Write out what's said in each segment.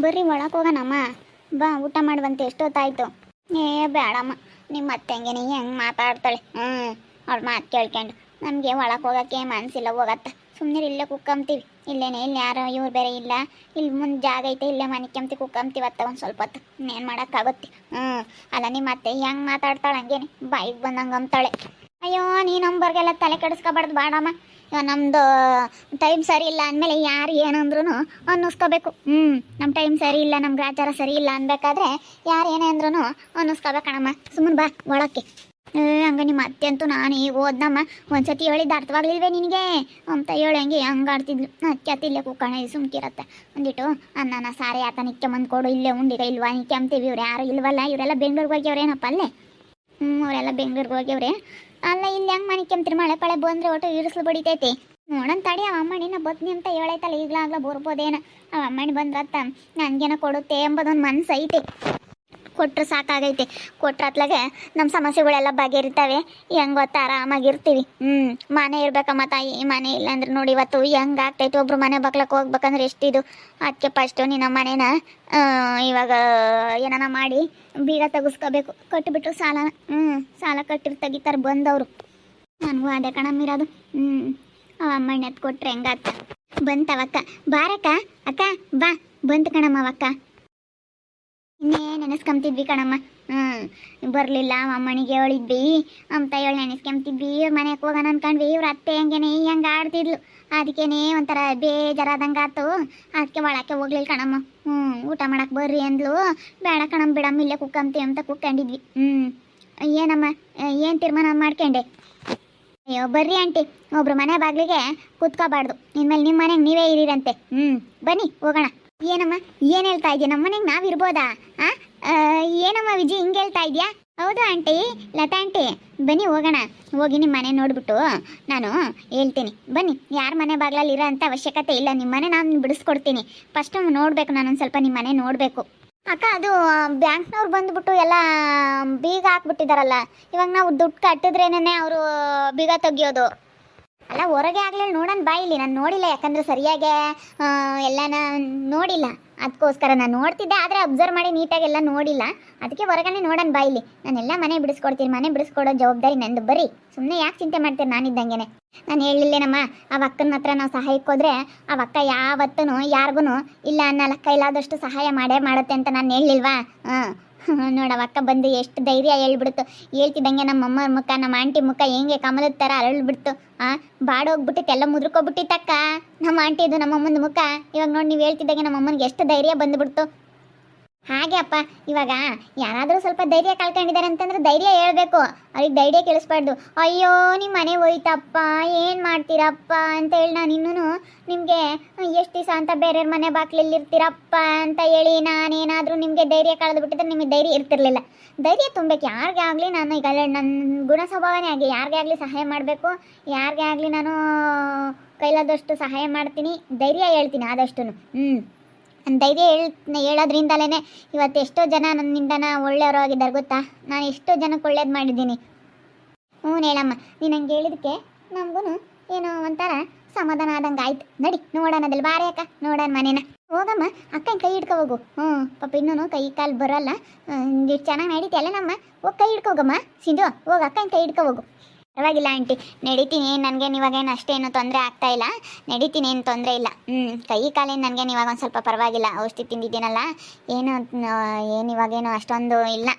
ಬರ್ರಿ ಒಳಗೆ ಹೋಗೋಣಮ್ಮ. ಬಾ ಊಟ ಮಾಡುವಂತೆ ಎಷ್ಟೊತ್ತಾಯ್ತು. ಏ ಬೇಡಮ್ಮ, ನಿಮ್ಮ ಅತ್ತೆಂಗೆ ನೀ ಹೆಂಗೆ ಮಾತಾಡ್ತಾಳೆ. ಅವ್ಳ ಮಾತು ಕೇಳ್ಕೊಂಡು ನಮಗೆ ಒಳಗೆ ಹೋಗೋಕ್ಕೆ ಮನಸ್ಸಿಲ್ಲ. ಹೋಗತ್ತ ಸುಮ್ಮನೆ ಇಲ್ಲೇ ಕುಕ್ಕಂತೀವಿ. ಇಲ್ಲೇನೆ ಇಲ್ಲಿ ಯಾರು ಇವ್ರು ಬೇರೆ ಇಲ್ಲ. ಇಲ್ಲಿ ಮುಂದೆ ಜಾಗ ಐತೆ, ಇಲ್ಲೇ ಮನೆ ಕೆಮ್ತಿ ಕುಕ್ಕಂತೀವತ್ತ ಒಂದು ಸ್ವಲ್ಪ ಹೊತ್ತು. ಇನ್ನೇನು ಮಾಡೋಕ್ಕಾಗುತ್ತೆ. ಅಲ್ಲ ನಿಮ್ಮ ಅತ್ತೆ ಹೆಂಗೆ ಮಾತಾಡ್ತಾಳೆ ಹಂಗೇನೆ ಬಾಯಿಗೆ ಬಂದಂಗೆ ಅಂತಾಳೆ. ಅಯ್ಯೋ ನೀ ನಂಬರ್ಗೆಲ್ಲ ತಲೆ ಕೆಡಿಸ್ಕೊಬಾರ್ದು ಬಾಡಮ್ಮ. ನಮ್ಮದು ಟೈಮ್ ಸರಿ ಇಲ್ಲ ಅಂದಮೇಲೆ ಯಾರು ಏನಂದ್ರೂ ಅನ್ನಿಸ್ಕೋಬೇಕು. ನಮ್ಮ ಟೈಮ್ ಸರಿ ಇಲ್ಲ, ನಮ್ಮ ಗ್ರಾಚಾರ ಸರಿ ಇಲ್ಲ ಅನ್ಬೇಕಾದ್ರೆ ಯಾರು ಏನೇ ಅಂದ್ರೂ ಅನ್ನಿಸ್ಕೋಬೇಕಣಮ್ಮ. ಸುಮ್ಮನೆ ಬಾ ಒಳಕ್ಕೆ. ಹಂಗೆ ನಿಮ್ಮ ಅತ್ತೆ ಅಂತೂ ನಾನು ಈಗ ಓದ್ನಮ್ಮ. ಒಂದ್ಸತಿ ಹೇಳಿದ್ದು ಅರ್ಥವಾಗ್ಲಿಲ್ವೇ ನಿನಗೆ ಅಂತ ಹೇಳಿ ಹಂಗೆ ಹಂಗೆ ಆಡ್ತಿದ್ಲು. ಅತ್ತೆ ಇಲ್ಲೇ ಕೂಕಣ ಸುಮ್ಕಿರತ್ತೆ. ಒಂದಿಟ್ಟು ಅನ್ನನ ಸಾರಿ ಆತ ನಿಕ್ಕೆ ಮಂದು ಕೊಡು, ಇಲ್ಲೇ ಉಂಡಿಗ ಇಲ್ವಾ ನಿಕ್ಕೆ ಅಂತೀವಿ. ಇವ್ರು ಯಾರು ಇಲ್ವಲ್ಲ, ಇವರೆಲ್ಲ ಬೆಂಗ್ಳೂರಿಗೆ ಹೋಗ್ಯವ್ರೇನಪ್ಪ ಅಲ್ಲೇ. ಅವರೆಲ್ಲ ಬೆಂಗ್ಳೂರಿಗೆ ಹೋಗ್ಯವ್ರೆ. ಅಲ್ಲ ಇಲ್ಲಿ ಹೆಂಗೆ ಮನೆ ಕೆಮ್ತಿರಿ, ಮಳೆ ಪಳೆ ಬಂದರೆ ಒಟ್ಟು ಇರಿಸ್ಲು ಬಡಿತೈತಿ. ನೋಡೋಣ ತಡಿ, ಅವ ಅಮ್ಮಣಿನ ಬದ್ನಿ ಅಂತ ಹೇಳೈತಲ್ಲ, ಈಗಲಾಗ್ಲ ಬರ್ಬೋದೇನ. ಅವ ಅಮ್ಮಣಿ ಬಂದ್ರತ್ತ ನನಗೇನೋ ಕೊಡುತ್ತೆ ಎಂಬುದೊಂದು ಮನ್ಸು ಐತೆ. ಕೊಟ್ಟರು ಸಾಕಾಗೈತೆ. ಕೊಟ್ರ ಅತ್ಲಾಗೆ ನಮ್ಮ ಸಮಸ್ಯೆಗಳೆಲ್ಲ ಬಗೆಹರಿತಾವೆ. ಹೆಂಗೆ ಗೊತ್ತಾ, ಆರಾಮಾಗಿರ್ತೀವಿ. ಮನೆ ಇರ್ಬೇಕಮ್ಮ ತಾಯಿ. ಮನೆ ಇಲ್ಲಾಂದ್ರೆ ನೋಡಿ ಇವತ್ತು ಹೆಂಗೆ ಆಗ್ತೈತೆ. ಒಬ್ರು ಮನೆ ಬಕ್ಲಕ್ಕೆ ಹೋಗ್ಬೇಕಂದ್ರೆ ಎಷ್ಟಿದು. ಅದಕ್ಕೆ ಫಸ್ಟು ನಿನ್ನ ಮನೇನ ಇವಾಗ ಏನಾನ ಮಾಡಿ ಬೀಗ ತೆಗಿಸ್ಕೋಬೇಕು. ಕಟ್ಟಿಬಿಟ್ರು ಸಾಲನ ಸಾಲ ಕಟ್ಟಿರ್ ತೆಗಿತಾರೆ ಬಂದವರು. ನನಗೂ ಅದೇ ಕಣಮ್ಮಿರೋದು. ಅಮ್ಮಣ್ಣ ಎತ್ತು ಕೊಟ್ರೆ ಹೆಂಗಾತ. ಬಂತವಕ್ಕ ಬಾರಕ್ಕ. ಅಕ್ಕ ಬಾ. ಬಂತು ಕಣಮ್ಮ ಅವಕ್ಕ. ಇನ್ನೇ ನೆನೆಸ್ಕೊಂತಿದ್ವಿ ಕಣಮ್ಮ. ಬರಲಿಲ್ಲ ಅಮ್ಮನಿಗೆ ಹೇಳಿದ್ವಿ ಅಂತ ಹೇಳಿ ನೆನೆಸ್ಕೊಂತಿದ್ವಿ. ಇವ್ರ ಮನೆಗೆ ಹೋಗೋಣ ಅನ್ಕೊಂಡ್ವಿ. ಇವ್ರ ಅತ್ತೆ ಹಂಗೇನೆ ಹೆಂಗೆ ಆಡ್ತಿದ್ಲು. ಅದಕ್ಕೇನೆ ಒಂಥರ ಬೇಜಾರಾದಂಗೆ ಆಯ್ತು. ಅದಕ್ಕೆ ಒಳಕ್ಕೆ ಹೋಗ್ಲಿಲ್ಲ ಕಣಮ್ಮ. ಊಟ ಮಾಡಕ್ಕೆ ಬರ್ರಿ ಅಂದ್ಲು. ಬೇಡ ಕಣಮ್ಮ ಬಿಡಮ್ಮ, ಇಲ್ಲೇ ಕುಕ್ಕಂತೀವಿ ಅಂತ ಕುಕ್ಕೊಂಡಿದ್ವಿ. ಏನಮ್ಮ ಏನು ತೀರ್ಮಾನ ಮಾಡ್ಕೊಂಡೆ? ಅಯ್ಯೋ ಬರ್ರಿ ಆಂಟಿ, ಒಬ್ರು ಮನೆ ಬಾಗಿಲಿಗೆ ಕೂತ್ಕೋಬಾರ್ದು. ಇನ್ಮೇಲೆ ನಿಮ್ಮ ಮನೆಗೆ ನೀವೇ ಇರೀರಂತೆ. ಬನ್ನಿ ಹೋಗೋಣ. ಏನಮ್ಮ ಏನು ಹೇಳ್ತಾ ಇದೆಯಾ? ನಮ್ಮ ಮನೆಗೆ ನಾವು ಇರ್ಬೋದಾ? ಏನಮ್ಮ ವಿಜಿ ಹಿಂಗೆ ಹೇಳ್ತಾ ಇದೆಯಾ? ಹೌದು ಆಂಟಿ, ಲತಾ ಆಂಟಿ ಬನ್ನಿ ಹೋಗೋಣ. ಹೋಗಿ ನಿಮ್ಮ ಮನೆ ನೋಡಿಬಿಟ್ಟು ನಾನು ಹೇಳ್ತೀನಿ. ಬನ್ನಿ. ಯಾರ ಮನೆ ಬಾಗಿಲಲ್ಲಿ ಇರೋ ಅಂಥ ಅವಶ್ಯಕತೆ ಇಲ್ಲ. ನಿಮ್ಮ ಮನೆ ನಾನು ಬಿಡಿಸ್ಕೊಡ್ತೀನಿ. ಫಸ್ಟ್ ನೋಡಬೇಕು, ನಾನೊಂದು ಸ್ವಲ್ಪ ನಿಮ್ಮ ಮನೆ ನೋಡಬೇಕು. ಅಕ್ಕ ಅದು ಬ್ಯಾಂಕ್ನವ್ರು ಬಂದುಬಿಟ್ಟು ಎಲ್ಲ ಬೀಗ ಹಾಕ್ಬಿಟ್ಟಿದಾರಲ್ಲ. ಇವಾಗ ನಾವು ದುಡ್ಡು ಕಟ್ಟಿದ್ರೇನೆ ಅವರು ಬೀಗ ತೆಗಿಯೋದು. ಅಲ್ಲ ಹೊರಗೆ ಆಗಲಿ ನೋಡೋಣ ಬಾಯಿಲಿ. ನಾನು ನೋಡಿಲ್ಲ, ಯಾಕಂದರೆ ಸರಿಯಾಗಿ ಎಲ್ಲನ ನೋಡಿಲ್ಲ. ಅದಕ್ಕೋಸ್ಕರ ನಾನು ನೋಡ್ತಿದ್ದೆ, ಆದರೆ ಅಬ್ಸರ್ವ್ ಮಾಡಿ ನೀಟಾಗಿ ಎಲ್ಲ ನೋಡಿಲ್ಲ. ಅದಕ್ಕೆ ಹೊರಗಡೆ ನೋಡೋಣ ಬಾಯಿಲಿ. ನಾನೆಲ್ಲ ಮನೆ ಬಿಡಿಸ್ಕೊಡ್ತೀನಿ. ಮನೆ ಬಿಡಿಸ್ಕೊಡೋ ಜವಾಬ್ದಾರಿ ನಂದು. ಬರೀ ಸುಮ್ಮನೆ ಯಾಕೆ ಚಿಂತೆ ಮಾಡ್ತೀನಿ ನಾನಿದ್ದಂಗೆ. ನಾನು ಹೇಳಿಲ್ಲೇನಮ್ಮ, ಆ ಅಕ್ಕನ ಹತ್ರ ನಾವು ಸಹಾಯಕ್ಕೆ ಹೋದರೆ ಆ ಅಕ್ಕ ಯಾವತ್ತೂ ಯಾರಿಗೂ ಇಲ್ಲ ಅನ್ನಲ್ಲ, ಕೈಲಾದಷ್ಟು ಸಹಾಯ ಮಾಡೇ ಮಾಡುತ್ತೆ ಅಂತ ನಾನು ಹೇಳಿಲ್ವಾ? ನೋಡವ ಅಕ್ಕ ಬಂದು ಎಷ್ಟು ಧೈರ್ಯ ಹೇಳ್ಬಿಡ್ತು. ಹೇಳ್ತಿದ್ದಂಗೆ ನಮ್ಮಮ್ಮ ಮುಖ, ನಮ್ಮ ಆಂಟಿ ಮುಖ ಹೆಂಗೆ ಕಮಲದ ಥರ ಅರಳ್ಬಿಡ್ತು. ಬಾಡೋಗ್ಬಿಟ್ಟಿತ್ತು, ಎಲ್ಲ ಮುದ್ರಕೋಗ್ಬಿಟ್ಟಿತ್ತಕ್ಕ ನಮ್ಮ ಆಂಟಿದು, ನಮ್ಮಮ್ಮನ ಮುಖ. ಇವಾಗ ನೋಡಿ ನೀವು ಹೇಳ್ತಿದ್ದಂಗೆ ನಮ್ಮಮ್ಮನಿಗೆ ಎಷ್ಟು ಧೈರ್ಯ ಬಂದುಬಿಡ್ತು. ಹಾಗೆ ಅಪ್ಪ, ಇವಾಗ ಯಾರಾದರೂ ಸ್ವಲ್ಪ ಧೈರ್ಯ ಕಳ್ಕೊಂಡಿದ್ದಾರೆ ಅಂತಂದ್ರೆ ಧೈರ್ಯ ಹೇಳ್ಬೇಕು. ಅವ್ರಿಗೆ ಧೈರ್ಯ ಕೇಳಿಸ್ಬಾರ್ದು. ಅಯ್ಯೋ ನಿಮ್ಮ ಮನೆ ಹೋಯ್ತಪ್ಪ, ಏನು ಮಾಡ್ತೀರಪ್ಪ ಅಂತ ಹೇಳಿ ನಾನು ಇನ್ನೂ ನಿಮಗೆ ಎಷ್ಟು ದಿವಸ ಅಂತ ಬೇರೆಯವ್ರ ಮನೆ ಬಾಕ್ಲಲ್ಲಿ ಇರ್ತೀರಪ್ಪ ಅಂತ ಹೇಳಿ ನಾನೇನಾದರೂ ನಿಮಗೆ ಧೈರ್ಯ ಕಳೆದುಬಿಟ್ಟಿದ್ರೆ ನಿಮಗೆ ಧೈರ್ಯ ಇರ್ತಿರ್ಲಿಲ್ಲ. ಧೈರ್ಯ ತುಂಬಬೇಕು ಯಾರಿಗೆ ಆಗಲಿ. ನಾನು ಈಗ ನನ್ನ ಗುಣ ಸ್ವಭಾವನೇ ಆಗಿ ಯಾರಿಗೆ ಆಗಲಿ ಸಹಾಯ ಮಾಡಬೇಕು. ಯಾರಿಗೆ ಆಗಲಿ ನಾನು ಕೈಲಾದಷ್ಟು ಸಹಾಯ ಮಾಡ್ತೀನಿ, ಧೈರ್ಯ ಹೇಳ್ತೀನಿ ಆದಷ್ಟು. ಧೈರ್ಯ ಹೇಳೋದ್ರಿಂದಲೇ ಇವತ್ತು ಎಷ್ಟೋ ಜನ ನನ್ನಿಂದನ ಒಳ್ಳೆಯವರು ಆಗಿದ್ದಾರೆ ಗೊತ್ತಾ. ನಾನು ಎಷ್ಟೋ ಜನಕ್ಕೆ ಒಳ್ಳೇದು ಮಾಡಿದ್ದೀನಿ. ಹೇಳಮ್ಮ, ನೀನು ಹಂಗೆ ಹೇಳಿದಕ್ಕೆ ನಮಗೂ ಏನೋ ಒಂಥರ ಸಮಾಧಾನ ಆದಂಗೆ ಆಯ್ತು. ನಡಿ ನೋಡೋಣ, ಅದಲ್ಲಿ ಬಾರಿ ಅಕ್ಕ ನೋಡೋಣ ಮನೇನ. ಹೋಗಮ್ಮ, ಅಕ್ಕನ ಕೈ ಹಿಡ್ಕೊ ಹೋಗು. ಪಾಪ ಇನ್ನೂ ಕೈ ಕಾಲು ಬರೋಲ್ಲ. ಚೆನ್ನಾಗಿ ನಡೀತಿಯಲ್ಲ ನಮ್ಮ. ಹೋಗಿ ಕೈ ಹಿಡ್ಕೋಗಮ್ಮ. ಸಿಂಧು ಹೋಗಿ ಅಕ್ಕನ ಕೈ ಹಿಡ್ಕೊ ಹೋಗು. ಪರವಾಗಿಲ್ಲ ಆಂಟಿ, ನಡೀತೀನಿ. ನನಗೇನು ಇವಾಗೇನು ಅಷ್ಟೇನು ತೊಂದರೆ ಆಗ್ತಾಯಿಲ್ಲ. ನಡೀತೀನಿ, ಏನು ತೊಂದರೆ ಇಲ್ಲ. ಕೈ ಕಾಲೇನು ನನಗೇನು ಇವಾಗ ಒಂದು ಸ್ವಲ್ಪ ಪರವಾಗಿಲ್ಲ. ಔಷಧಿ ತಿಂದಿದ್ದೀನಲ್ಲ, ಏನು ಇವಾಗೇನು ಅಷ್ಟೊಂದು ಇಲ್ಲ.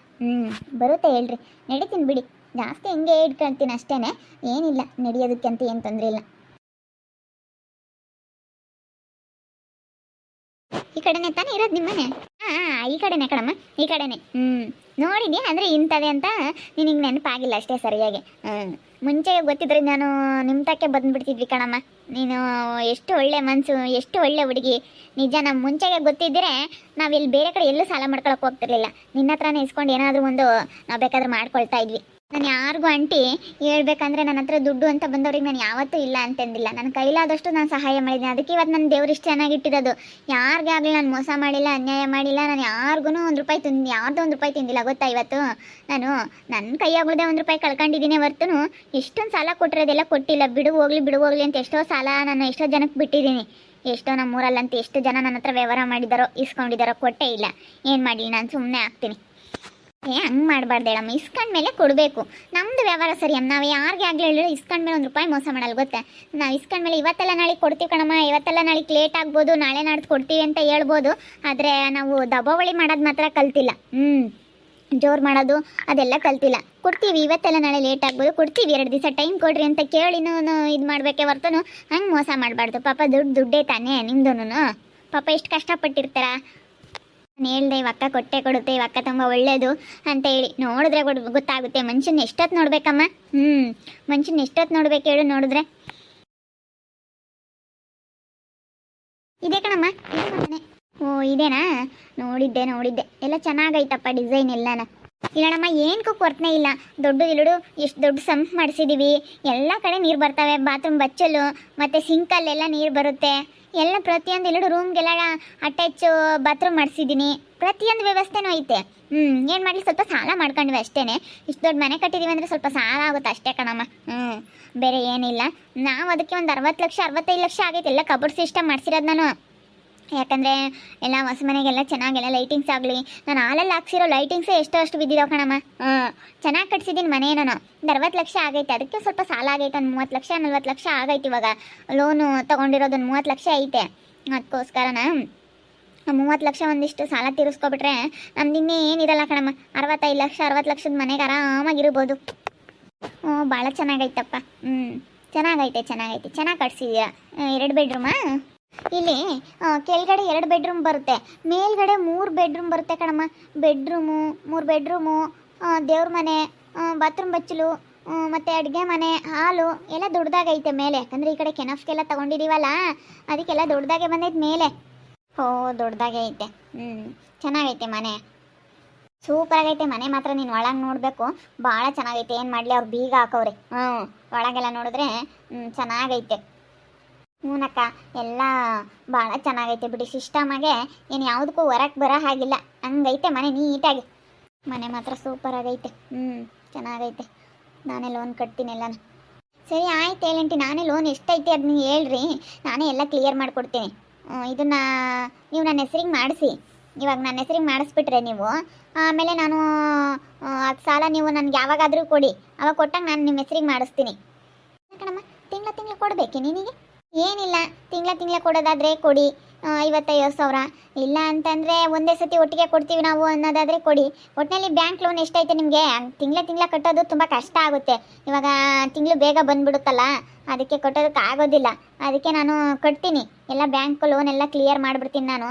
ಬರುತ್ತೆ ಹೇಳ್ರಿ. ನಡೀತೀನಿ ಬಿಡಿ. ಜಾಸ್ತಿ ಹಿಂಗೆ ಇಟ್ಕೊಳ್ತೀನಿ ಅಷ್ಟೇ, ಏನಿಲ್ಲ. ನಡೆಯೋದಕ್ಕೆ ಅಂತ ಏನು ತೊಂದರೆ ಇಲ್ಲ. ಈ ಕಡೆನೇ ತಾನೇ ಇರೋದು ನಿಮ್ಮನೆ? ಈ ಕಡೆನೇ ಕಣಮ್ಮ, ಈ ಕಡೆನೇ. ನೋಡಿದ್ಯಾ, ಅಂದರೆ ಇಂಥದೇ ಅಂತ ನಿನಗೆ ನೆನಪಾಗಿಲ್ಲ ಅಷ್ಟೇ ಸರಿಯಾಗಿ. ಮುಂಚೆ ಗೊತ್ತಿದ್ರೆ ನಾನು ನಿಮ್ಮ ತಕ್ಕೆ ಬಂದುಬಿಡ್ತಿದ್ವಿ ಕಣಮ್ಮ. ನೀನು ಎಷ್ಟು ಒಳ್ಳೆ ಮನಸ್ಸು, ಎಷ್ಟು ಒಳ್ಳೆ ಹುಡುಗಿ. ನಿಜ, ನಮ್ಮ ಮುಂಚೆಗೆ ಗೊತ್ತಿದ್ದರೆ ನಾವಿಲ್ಲಿ ಬೇರೆ ಕಡೆ ಎಲ್ಲೂ ಸಾಲ ಮಾಡ್ಕೊಳಕ್ಕೆ ಹೋಗ್ತಿರ್ಲಿಲ್ಲ. ನಿನ್ನ ಹತ್ರನೇ ಇಸ್ಕೊಂಡು ಏನಾದರೂ ಒಂದು ನಾವು ಬೇಕಾದ್ರೆ ಮಾಡ್ಕೊಳ್ತಾ ಇದ್ವಿ. ನಾನು ಯಾರಿಗೂ ಆಂಟಿ ಹೇಳ್ಬೇಕಂದ್ರೆ ನನ್ನ ಹತ್ರ ದುಡ್ಡು ಅಂತ ಬಂದವ್ರಿಗೆ ನಾನು ಯಾವತ್ತೂ ಇಲ್ಲ ಅಂತಂದಿಲ್ಲ. ನನ್ನ ಕೈಲಾದಷ್ಟು ನಾನು ಸಹಾಯ ಮಾಡಿದ್ದೀನಿ. ಅದಕ್ಕೆ ಇವತ್ತು ನನ್ನ ದೇವ್ರು ಇಷ್ಟು ಚೆನ್ನಾಗಿಟ್ಟಿರೋದು. ಯಾರಿಗೇ ಆಗಲಿ ನಾನು ಮೋಸ ಮಾಡಿಲ್ಲ, ಅನ್ಯಾಯ ಮಾಡಿಲ್ಲ. ನಾನು ಯಾರಿಗೂ ಒಂದು ರೂಪಾಯಿ ಯಾರ್ದು ಒಂದು ರೂಪಾಯಿ ತಿಂದಿಲ್ಲ ಗೊತ್ತಾ. ಇವತ್ತು ನಾನು ನನ್ನ ಕೈಯಾಗದೆ ಒಂದು ರೂಪಾಯಿ ಕಳ್ಕೊಂಡಿದ್ದೀನಿ ಹೊರತು ಎಷ್ಟೊಂದು ಸಾಲ ಕೊಟ್ಟಿರೋದೆಲ್ಲ ಕೊಟ್ಟಿಲ್ಲ. ಬಿಡು ಹೋಗ್ಲಿ ಅಂತ ಎಷ್ಟೋ ಸಾಲ ನಾನು ಎಷ್ಟೋ ಜನಕ್ಕೆ ಬಿಟ್ಟಿದ್ದೀನಿ. ಎಷ್ಟೋ ನಮ್ಮೂರಲ್ಲಂತೂ ಎಷ್ಟು ಜನ ನನ್ನ ಹತ್ರ ವ್ಯವಹಾರ ಮಾಡಿದಾರೋ ಇಸ್ಕೊಂಡಿದ್ದಾರೋ ಕೊಟ್ಟೇ ಇಲ್ಲ. ಏನು ಮಾಡಲಿ, ನಾನು ಸುಮ್ಮನೆ ಆಗ್ತೀನಿ. ಹಂಗೆ ಮಾಡಬಾರ್ದು ಹೇಳಮ್ಮ, ಇಸ್ಕೊಂಡ್ಮೇಲೆ ಕೊಡಬೇಕು. ನಮ್ಮದು ವ್ಯವಹಾರ ಸರಿ ಅಮ್ಮ. ನಾವು ಯಾರಿಗೆ ಆಗಲಿ ಹೇಳಿದ್ರೆ ಇಸ್ಕೊಂಡ್ಮೇಲೆ 1 ರೂಪಾಯಿ ಮೋಸ ಮಾಡಲ್ಲ ಗೊತ್ತಾ. ನಾವು ಇಸ್ಕೊಂಡ್ಮೇಲೆ ಇವತ್ತೆಲ್ಲ ನಾಳೆ ಕೊಡ್ತೀವಿ ಕಣಮ್ಮ, ಇವತ್ತೆಲ್ಲ ನಾಳೆ ಲೇಟ್ ಆಗ್ಬೋದು, ನಾಳೆ ನಾಡ್ದು ಕೊಡ್ತೀವಿ ಅಂತ ಹೇಳ್ಬೋದು. ಆದರೆ ನಾವು ದಬ್ಬಾವಳಿ ಮಾಡೋದು ಮಾತ್ರ ಕಲ್ತಿಲ್ಲ. ಜೋರು ಮಾಡೋದು ಅದೆಲ್ಲ ಕಲ್ತಿಲ್ಲ. ಕೊಡ್ತೀವಿ, ಇವತ್ತೆಲ್ಲ ನಾಳೆ ಲೇಟ್ ಆಗ್ಬೋದು, ಕೊಡ್ತೀವಿ, 2 ದಿವಸ ಟೈಮ್ ಕೊಡ್ರಿ ಅಂತ ಕೇಳಿನೂ ಇದು ಮಾಡಬೇಕೆ ಹೊರ್ತನು ಹಂಗೆ ಮೋಸ ಮಾಡಬಾರ್ದು. ಪಾಪ ದುಡ್ಡೇ ತಾನೇ ನಿಮ್ದು. ಪಾಪ ಎಷ್ಟು ಕಷ್ಟಪಟ್ಟಿರ್ತಾರ. ನಾನು ಹೇಳ್ದೆ ಇವಕ್ಕ ಕೊಟ್ಟೆ ಕೊಡುತ್ತೆ, ಇವಕ್ಕ ತುಂಬ ಒಳ್ಳೇದು ಅಂತ ಹೇಳಿ. ನೋಡಿದ್ರೆ ಗೊತ್ತಾಗುತ್ತೆ ಮನುಷ್ಯನ ಎಷ್ಟೊತ್ತು ನೋಡ್ಬೇಕಮ್ಮ. ಮನುಷ್ಯನ ಎಷ್ಟೊತ್ತು ನೋಡ್ಬೇಕು ಹೇಳು. ನೋಡಿದ್ರೆ ಇದೇ ಕಣಮ್ಮ, ಓ ಇದೇನಾ? ನೋಡಿದ್ದೆ ಎಲ್ಲ ಚೆನ್ನಾಗೈತಪ್ಪ ಡಿಸೈನ್ ಎಲ್ಲಾನ. ಇಲ್ಲಮ್ಮ ಏನಕ್ಕೂ ಕೊರತೆ ಇಲ್ಲ. ದೊಡ್ಡದು ಎಷ್ಟು ದೊಡ್ಡ ಸಂಪ್ ಮಾಡಿಸಿದ್ದೀವಿ. ಎಲ್ಲ ಕಡೆ ನೀರು ಬರ್ತವೆ. ಬಾತ್ರೂಮ್ ಬಚ್ಚಲು ಮತ್ತು ಸಿಂಕಲ್ಲೆಲ್ಲ ನೀರು ಬರುತ್ತೆ. ಎಲ್ಲ ಪ್ರತಿಯೊಂದು ಇಲ್ಲಡು ರೂಮ್ಗೆಲ್ಲ ಅಟ್ಯಾಚ್ ಬಾತ್ರೂಮ್ ಮಾಡಿಸಿದ್ದೀನಿ. ಪ್ರತಿಯೊಂದು ವ್ಯವಸ್ಥೆನೂ ಐತೆ. ಏನು ಮಾಡಲಿ, ಸ್ವಲ್ಪ ಸಾಲ ಮಾಡ್ಕೊಂಡ್ವಿ ಅಷ್ಟೇ. ಇಷ್ಟು ದೊಡ್ಡ ಮನೆ ಕಟ್ಟಿದ್ದೀವಿ ಅಂದರೆ ಸ್ವಲ್ಪ ಸಾಲ ಆಗುತ್ತೆ ಅಷ್ಟೇ ಕಣಮ್ಮ. ಬೇರೆ ಏನಿಲ್ಲ. ನಾವು ಅದಕ್ಕೆ ಒಂದು 60 ಲಕ್ಷ 65 ಲಕ್ಷ ಆಗೈತೆ. ಎಲ್ಲ ಕಬೋರ್ಡ್ ಸಿಸ್ಟಮ್ ಮಾಡಿಸಿರೋದು ನಾನು. ಯಾಕಂದರೆ ಎಲ್ಲ ಹೊಸ ಮನೆಗೆಲ್ಲ ಚೆನ್ನಾಗೆಲ್ಲ ಲೈಟಿಂಗ್ಸ್ ಆಗಲಿ. ನಾನು ಹಾಲಲ್ಲಿ ಹಾಕ್ಸಿರೋ ಲೈಟಿಂಗ್ಸೇ ಅಷ್ಟು ಬಿದ್ದಿದ್ದಾವೆ ಕಣಮ್ಮ. ಚೆನ್ನಾಗಿ ಕಟ್ಸಿದ್ದೀನಿ ಮನೆ. ನಾನು ಒಂದು 60 ಲಕ್ಷ ಆಗೈತೆ. ಅದಕ್ಕೆ ಸ್ವಲ್ಪ ಸಾಲ ಆಗೈತೆ. ಒಂದು 30 ಲಕ್ಷ 40 ಲಕ್ಷ ಆಗೈತೆ. ಇವಾಗ ಲೋನು ತೊಗೊಂಡಿರೋದು ಒಂದು 30 ಲಕ್ಷ ಐತೆ. ಅದಕ್ಕೋಸ್ಕರನ 30 ಲಕ್ಷ ಒಂದಿಷ್ಟು ಸಾಲ ತೀರಿಸ್ಕೊಬಿಟ್ರೆ ನಮ್ದು ಇನ್ನೇನಿರಲ್ಲ ಕಣಮ್ಮ. 65 ಲಕ್ಷ 60 ಲಕ್ಷದ ಮನೆಗೆ ಆರಾಮಾಗಿರ್ಬೋದು. ಭಾಳ ಚೆನ್ನಾಗೈತಪ್ಪ. ಚೆನ್ನಾಗೈತೆ. ಚೆನ್ನಾಗಿ ಕಟ್ಸಿದ್ದೀರಾ. 2 ಬೆಡ್ರೂಮಾ? ಇಲ್ಲಿ ಕೆಳಗಡೆ 2 ಬೆಡ್ರೂಮ್ ಬರುತ್ತೆ, ಮೇಲ್ಗಡೆ 3 ಬೆಡ್ರೂಮ್ ಬರುತ್ತೆ ಕಣಮ್ಮ. ಬೆಡ್ರೂಮು 3 ಬೆಡ್ರೂಮು, ದೇವ್ರ ಮನೆ, ಬಾತ್ರೂಮ್ ಬಚ್ಚಲು ಮತ್ತು ಅಡುಗೆ ಮನೆ, ಹಾಲು ಎಲ್ಲ ದೊಡ್ಡದಾಗೈತೆ ಮೇಲೆ. ಯಾಕಂದರೆ ಈ ಕಡೆ ಕೆನಫ್ಗೆಲ್ಲ ತೊಗೊಂಡಿದ್ದೀವಲ್ಲ, ಅದಕ್ಕೆಲ್ಲ ದೊಡ್ಡದಾಗೆ ಬಂದೈತೆ ಮೇಲೆ. ದೊಡ್ಡದಾಗೆ ಐತೆ. ಚೆನ್ನಾಗೈತೆ ಮನೆ. ಸೂಪರಾಗೈತೆ ಮನೆ ಮಾತ್ರ. ನೀನು ಒಳಗೆ ನೋಡಬೇಕು, ಭಾಳ ಚೆನ್ನಾಗೈತೆ. ಏನು ಮಾಡಲಿ, ಅವ್ರು ಬೀಗ ಹಾಕವ್ರೆ. ಒಳಗೆಲ್ಲ ನೋಡಿದ್ರೆ ಚೆನ್ನಾಗೈತೆ. ಹೂನಕ್ಕ, ಎಲ್ಲ ಭಾಳ ಚೆನ್ನಾಗೈತೆ ಬಿಡಿ. ಸಿಸ್ಟಮಾಗೆ ಏನು ಯಾವುದಕ್ಕೂ ಹೊರಕ್ಕೆ ಬರೋ ಹಾಗಿಲ್ಲ, ಹಂಗೈತೆ ಮನೆ ನೀಟಾಗಿ. ಮನೆ ಮಾತ್ರ ಸೂಪರಾಗೈತೆ. ಚೆನ್ನಾಗೈತೆ. ನಾನೇ ಲೋನ್ ಕಟ್ತೀನಿ ಎಲ್ಲನೂ. ಸರಿ ಆಯ್ತು ಹೇಳಂಟಿ. ನಾನೇ ಲೋನ್ ಎಷ್ಟೈತೆ ಅದನ್ನ ಹೇಳ್ರಿ, ನಾನೇ ಎಲ್ಲ ಕ್ಲಿಯರ್ ಮಾಡಿಕೊಡ್ತೀನಿ. ಇದನ್ನು ನೀವು ನನ್ನ ಹೆಸ್ರಿಗೆ ಮಾಡಿಸಿ. ಇವಾಗ ನನ್ನ ಹೆಸ್ರಿಗೆ ಮಾಡಿಸ್ಬಿಟ್ರೆ ನೀವು, ಆಮೇಲೆ ನಾನು ಅದು ಸಾಲ ನೀವು ನನಗೆ ಯಾವಾಗಾದರೂ ಕೊಡಿ. ಅವಾಗ ಕೊಟ್ಟಾಗ ನಾನು ನಿಮ್ಮ ಹೆಸ್ರಿಗೆ ಮಾಡಿಸ್ತೀನಿ ಕಣಮ್ಮ. ತಿಂಗಳ ಕೊಡಬೇಕೆ ನಿನಗೆ? ಏನಿಲ್ಲ, ತಿಂಗಳ ಕೊಡೋದಾದರೆ ಕೊಡಿ 55,000. ಇಲ್ಲ ಅಂತಂದರೆ ಒಂದೇ ಸತಿ ಒಟ್ಟಿಗೆ ಕೊಡ್ತೀವಿ ನಾವು ಅನ್ನೋದಾದರೆ ಕೊಡಿ. ಒಟ್ಟಿನಲ್ಲಿ ಬ್ಯಾಂಕ್ ಲೋನ್ ಎಷ್ಟೈತೆ ನಿಮಗೆ? ತಿಂಗಳ ಕಟ್ಟೋದು ತುಂಬ ಕಷ್ಟ ಆಗುತ್ತೆ. ಇವಾಗ ತಿಂಗಳು ಬೇಗ ಬಂದುಬಿಡುತ್ತಲ್ಲ, ಅದಕ್ಕೆ ಕಟ್ಟೋದಕ್ಕೆ ಆಗೋದಿಲ್ಲ. ಅದಕ್ಕೆ ನಾನು ಕಟ್ತೀನಿ. ಎಲ್ಲ ಬ್ಯಾಂಕ್ ಲೋನ್ ಎಲ್ಲ ಕ್ಲಿಯರ್ ಮಾಡಿಬಿಡ್ತೀನಿ ನಾನು.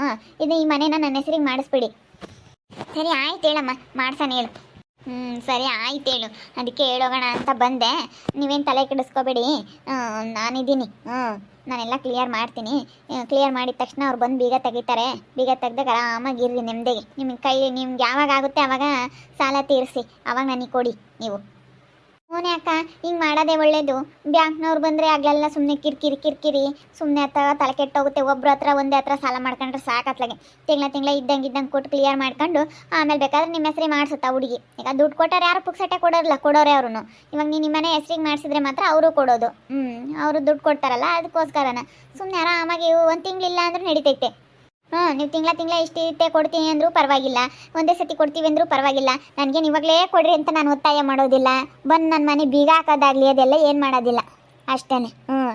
ಈ ಮನೇನ ನನ್ನ ಹೆಸರಿಗೆ ಮಾಡಿಸ್ಬಿಡಿ. ಸರಿ ಆಯ್ತು ಹೇಳಮ್ಮ, ಮಾಡ್ಸೋಣ ಹೇಳು. ಸರಿ ಆಯ್ತು ಹೇಳು. ಅದಕ್ಕೆ ಹೇಳೋಗೋಣ ಅಂತ ಬಂದೆ. ನೀವೇನು ತಲೆ ಕೆಡಿಸ್ಕೋಬೇಡಿ, ನಾನಿದ್ದೀನಿ. ನಾನೆಲ್ಲ ಕ್ಲಿಯರ್ ಮಾಡ್ತೀನಿ. ಕ್ಲಿಯರ್ ಮಾಡಿದ ತಕ್ಷಣ ಅವ್ರು ಬಂದು ಬೀಗ ತೆಗಿತಾರೆ. ಬೀಗ ತೆಗ್ದಾಗ ಆರಾಮಾಗಿರ್ರಿ ನೆಮ್ಮದಿಗೆ. ನಿಮ್ಗೆ ನಿಮ್ಗೆ ಯಾವಾಗ ಆಗುತ್ತೆ ಆವಾಗ ಸಾಲ ತೀರಿಸಿ, ಆವಾಗ ನನಗೆ ಕೊಡಿ ನೀವು. ಓನೇ ಅಕ್ಕ, ಹಿಂಗೆ ಮಾಡೋದೇ ಒಳ್ಳೇದು. ಬ್ಯಾಂಕ್ನವ್ರು ಬಂದರೆ ಆಗಲೆಲ್ಲ ಸುಮ್ಮನೆ ಕಿರಿಕಿರಿ ಸುಮ್ಮನೆ ತಲೆ ಕೆಟ್ಟೋಗುತ್ತೆ. ಒಬ್ಬರ ಹತ್ರ ಒಂದೇ ಹತ್ರ ಸಾಲ ಮಾಡ್ಕೊಂಡ್ರೆ ಸಾಕತ್ಲಾಗೆ. ತಿಂಗಳ ಇದ್ದಂಗೆ ಕೊಟ್ಟು ಕ್ಲಿಯರ್ ಮಾಡ್ಕೊಂಡು ಆಮೇಲೆ ಬೇಕಾದ್ರೆ ನಿಮ್ಮ ಹೆಸ್ರಿಗೆ ಮಾಡಿಸುತ್ತಾ ಹುಡುಗಿ. ಈಗ ದುಡ್ಡು ಕೊಟ್ಟವ್ರು ಯಾರು ಪುಕ್ಸಟ್ಟೆ ಕೊಡೋರಲ್ಲ, ಕೊಡೋರೆ ಅವರು. ಇವಾಗ ನೀವು ನಿಮ್ಮ ಮನೆ ಹೆಸ್ರಿಗೆ ಮಾಡಿಸಿದ್ರೆ ಮಾತ್ರ ಅವರು ಕೊಡೋದು. ಅವರು ದುಡ್ಡು ಕೊಡ್ತಾರಲ್ಲ, ಅದಕ್ಕೋಸ್ಕರನ ಸುಮ್ಮನೆ ಆರಾಮಾಗಿ 1 ತಿಂಗಳಿಲ್ಲ ಅಂದ್ರೂ ನಡೀತೈತೆ. ನೀವು ತಿಂಗಳ ಇಷ್ಟೇ ಕೊಡ್ತೀನಿ ಅಂದರೂ ಪರವಾಗಿಲ್ಲ, ಒಂದೇ ಸತಿ ಕೊಡ್ತೀವಿ ಅಂದರೂ ಪರವಾಗಿಲ್ಲ. ನನಗೇನು ಇವಾಗಲೇ ಕೊಡ್ರಿ ಅಂತ ನಾನು ಒತ್ತಾಯ ಮಾಡೋದಿಲ್ಲ. ಬಂದು ನನ್ನ ಮನೆ ಬೀಗ ಹಾಕೋದಾಗಲಿ ಅದೆಲ್ಲ ಏನು ಮಾಡೋದಿಲ್ಲ. ಅಷ್ಟೇ.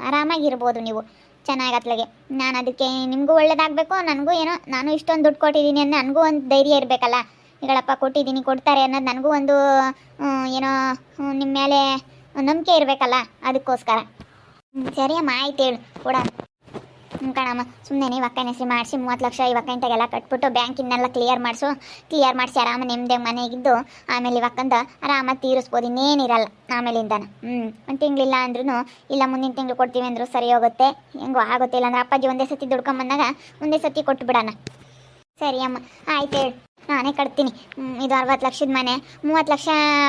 ಆರಾಮಾಗಿರ್ಬೋದು ನೀವು ಚೆನ್ನಾಗತ್ಲಾಗೆ. ನಾನು ಅದಕ್ಕೆ ನಿಮಗೂ ಒಳ್ಳೇದಾಗಬೇಕು, ನನಗೂ ಏನೋ ನಾನು ಇಷ್ಟೊಂದು ದುಡ್ಡು ಕೊಟ್ಟಿದ್ದೀನಿ ಅನ್ನೋ ನನಗೂ ಒಂದು ಧೈರ್ಯ ಇರಬೇಕಲ್ಲ. ಈಗಳಪ್ಪ ಕೊಟ್ಟಿದ್ದೀನಿ, ಕೊಡ್ತಾರೆ ಅನ್ನೋದು ನನಗೂ ಒಂದು ಏನೋ ನಿಮ್ಮ ಮೇಲೆ ನಂಬಿಕೆ ಇರಬೇಕಲ್ಲ, ಅದಕ್ಕೋಸ್ಕರ. ಸರಿ ಅಮ್ಮ, ಆಯ್ತು ಹೇಳು ಕೊಡ. ಕಣಮ್ಮ, ಸುಮ್ಮನೆ ನೀವು ಅಕ್ಕನ ಹೆಸರು ಮಾಡಿಸಿ 30 ಲಕ್ಷ ಇವಕ್ಕಿಂತಾಗೆಲ್ಲ ಕಟ್ಬಿಟ್ಟು ಬ್ಯಾಂಕಿನೆಲ್ಲ ಕ್ಲಿಯರ್ ಮಾಡಿಸಿ ಆರಾಮ ನಿಮ್ಮದೇ ಮನೆಗಿದ್ದು ಆಮೇಲೆ ಇವಕ್ಕಂದ ಆರಾಮ ತೀರಿಸ್ಬೋದು. ಇನ್ನೇನಿರಲ್ಲ ಆಮೇಲಿಂದನ. 1 ತಿಂಗಳಿಲ್ಲ ಅಂದ್ರೂ ಇಲ್ಲ, ಮುಂದಿನ ತಿಂಗಳು ಕೊಡ್ತೀವಿ ಅಂದರೂ ಸರಿ ಹೋಗುತ್ತೆ. ಹೆಂಗೋ ಆಗುತ್ತೆ. ಇಲ್ಲಾಂದ್ರೆ ಅಪ್ಪಾಜಿ ಒಂದೇ ಸತಿ ದುಡ್ಕೊಂಬಂದಾಗ ಒಂದೇ ಸತಿ ಕೊಟ್ಟು ಬಿಡೋಣ. ಸರಿ ಅಮ್ಮ, ಆಯ್ತು ಹೇಳು, ನಾನೇ ಕಟ್ತೀನಿ. ಇದು 60 ಲಕ್ಷದ ಮನೆ, 30 ಲಕ್ಷ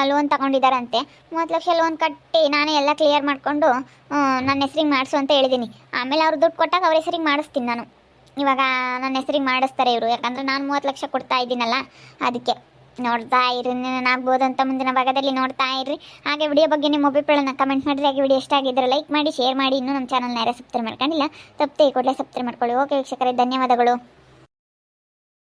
ಲೋನ್ ತಗೊಂಡಿದ್ದಾರಂತೆ. 30 ಲಕ್ಷ ಲೋನ್ ಕಟ್ಟಿ ನಾನೇ ಎಲ್ಲ ಕ್ಲಿಯರ್ ಮಾಡಿಕೊಂಡು ನನ್ನ ಹೆಸ್ರಿಗೆ ಮಾಡಿಸು ಅಂತ ಹೇಳಿದ್ದೀನಿ. ಆಮೇಲೆ ಅವ್ರು ದುಡ್ಡು ಕೊಟ್ಟಾಗ ಅವ್ರ ಹೆಸ್ರಿಗೆ ಮಾಡಿಸ್ತೀನಿ ನಾನು. ಇವಾಗ ನನ್ನ ಹೆಸ್ರಿಗೆ ಮಾಡಿಸ್ತಾರೆ ಇವರು, ಯಾಕಂದರೆ ನಾನು 30 ಲಕ್ಷ ಕೊಡ್ತಾ ಇದ್ದೀನಲ್ಲ, ಅದಕ್ಕೆ. ನೋಡ್ತಾ ಇರಿ, ಆಗ್ಬೋದು ಅಂತ ಮುಂದಿನ ಭಾಗದಲ್ಲಿ ನೋಡ್ತಾ ಇರ್ರಿ. ಹಾಗೆ ವಿಡಿಯೋ ಬಗ್ಗೆ ನಿಮ್ಮ ಅಭಿಪ್ರಾಯನ ಕಮೆಂಟ್ ಮಾಡಿರಿ. ಹಾಗೆ ವಿಡಿಯೋ ಇಷ್ಟ ಆಗಿದ್ದರೆ ಲೈಕ್ ಮಾಡಿ, ಶೇರ್ ಮಾಡಿ. ಇನ್ನೂ ನಮ್ಮ ಚಾನಲ್ನ ಯಾರೇ ಸಬ್ಸ್ಕ್ರೈಬ್ ಮಾಡ್ಕೊಂಡಿಲ್ಲ ತಪ್ಪದೆ ಈ ಕೂಡಲೇ ಸಬ್ಸ್ಕ್ರೈಬ್ ಮಾಡ್ಕೊಳ್ಳಿ. ಓಕೆ ವೀಕ್ಷಕರೇ, ಧನ್ಯವಾದಗಳು.